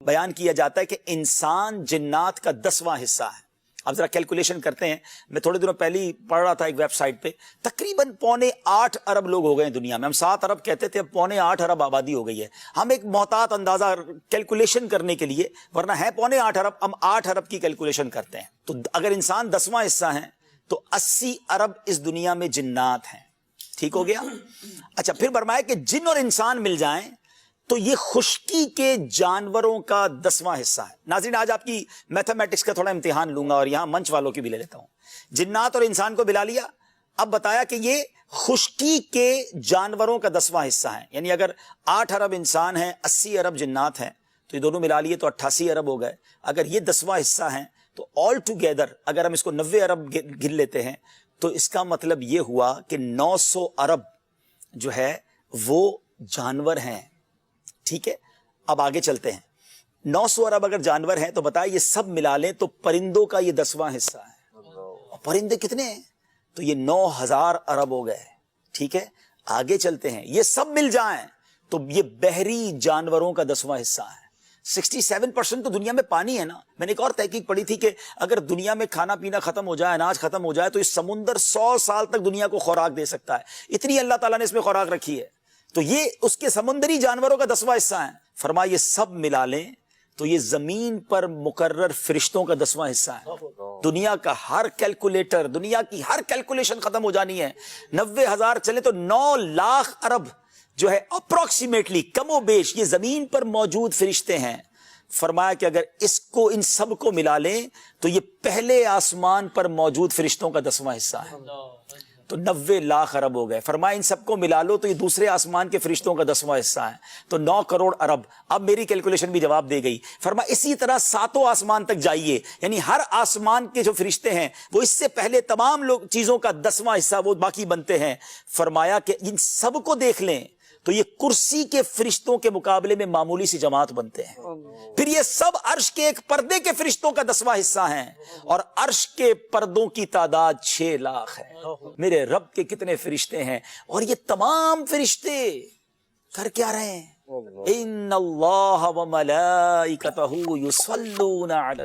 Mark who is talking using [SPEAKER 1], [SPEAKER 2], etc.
[SPEAKER 1] بیان کیا جاتا ہے کہ انسان جنات کا 10واں حصہ ہے. اب ذرا کیلکولیشن کرتے ہیں. میں تھوڑے دنوں پہلے ہی پڑھ رہا تھا ایک ویب سائٹ پہ, تقریباً 7.25 ارب لوگ ہو گئے ہیں دنیا میں. ہم 7 ارب کہتے تھے, اب 7.25 ارب آبادی ہو گئی ہے. ہم ایک محتاط اندازہ کیلکولیشن کرنے کے لیے, ورنہ ہے 7.25 ارب, ہم 8 ارب کی کیلکولیشن کرتے ہیں. تو اگر انسان 10واں حصہ ہیں تو 80 ارب اس دنیا میں جنات ہیں. ٹھیک ہو گیا. اچھا, پھر فرمایا کہ جن اور انسان مل جائیں تو یہ خشکی کے جانوروں کا 10واں حصہ ہے. ناظرین, آج آپ کی میتھمیٹکس کا تھوڑا امتحان لوں گا اور یہاں منچ والوں کی بھی لے لیتا ہوں. جنات اور انسان کو ملا لیا. اب بتایا کہ یہ خشکی کے جانوروں کا 10واں حصہ ہے. یعنی اگر 8 ارب انسان ہیں, 80 ارب جنات ہیں, تو یہ دونوں ملا لیے تو 88 ارب ہو گئے. اگر یہ 10واں حصہ ہیں تو آل ٹوگیدر اگر ہم اس کو 90 ارب گر لیتے ہیں تو اس کا مطلب یہ ہوا کہ 900 ارب جو ہے وہ جانور ہیں. ٹھیک ہے, اب آگے چلتے ہیں. 900 ارب اگر جانور ہیں تو بتائیں یہ سب ملا لیں تو پرندوں کا یہ 10واں حصہ ہے. اور پرندے کتنے ہیں؟ تو یہ 9000 ارب ہو گئے. ٹھیک ہے, آگے چلتے ہیں. یہ سب مل جائیں تو یہ بحری جانوروں کا 10واں حصہ ہے. 67% تو دنیا میں پانی ہے نا. میں نے ایک اور تحقیق پڑھی تھی کہ اگر دنیا میں کھانا پینا ختم ہو جائے, اناج ختم ہو جائے, تو اس سمندر 100 سال تک دنیا کو خوراک دے سکتا ہے. اتنی اللہ تعالیٰ نے اس میں خوراک رکھی ہے. تو یہ اس کے سمندری جانوروں کا 10واں حصہ ہے. فرمایا یہ سب ملا لیں تو یہ زمین پر مقرر فرشتوں کا 10واں حصہ ہے. دنیا کا ہر کیلکولیٹر, دنیا کی ہر کیلکولیشن ختم ہو جانی ہے. 90,000 چلے تو 9 لاکھ ارب جو ہے اپروکسیمیٹلی, کم و بیش, یہ زمین پر موجود فرشتے ہیں. فرمایا کہ اگر اس کو, ان سب کو ملا لیں تو یہ پہلے آسمان پر موجود فرشتوں کا 10واں حصہ ہے. تو 90 لاکھ ارب ہو گئے. فرمایا ان سب کو ملا لو تو یہ دوسرے آسمان کے فرشتوں کا 10واں حصہ ہے. تو 9 کروڑ ارب. اب میری کیلکولیشن بھی جواب دے گئی. فرمایا اسی طرح 7 آسمان تک جائیے, یعنی ہر آسمان کے جو فرشتے ہیں وہ اس سے پہلے تمام لوگ چیزوں کا 10واں حصہ وہ باقی بنتے ہیں. فرمایا کہ ان سب کو دیکھ لیں تو یہ کرسی کے فرشتوں کے مقابلے میں معمولی سی جماعت بنتے ہیں. پھر یہ سب عرش کے ایک پردے کے فرشتوں کا 10واں حصہ ہیں, اور عرش کے پردوں کی تعداد 6 لاکھ ہے. میرے رب کے کتنے فرشتے ہیں, اور یہ تمام فرشتے کر کیا رہے ہیں؟ ان اللہ و ملائکتہ یصلون علی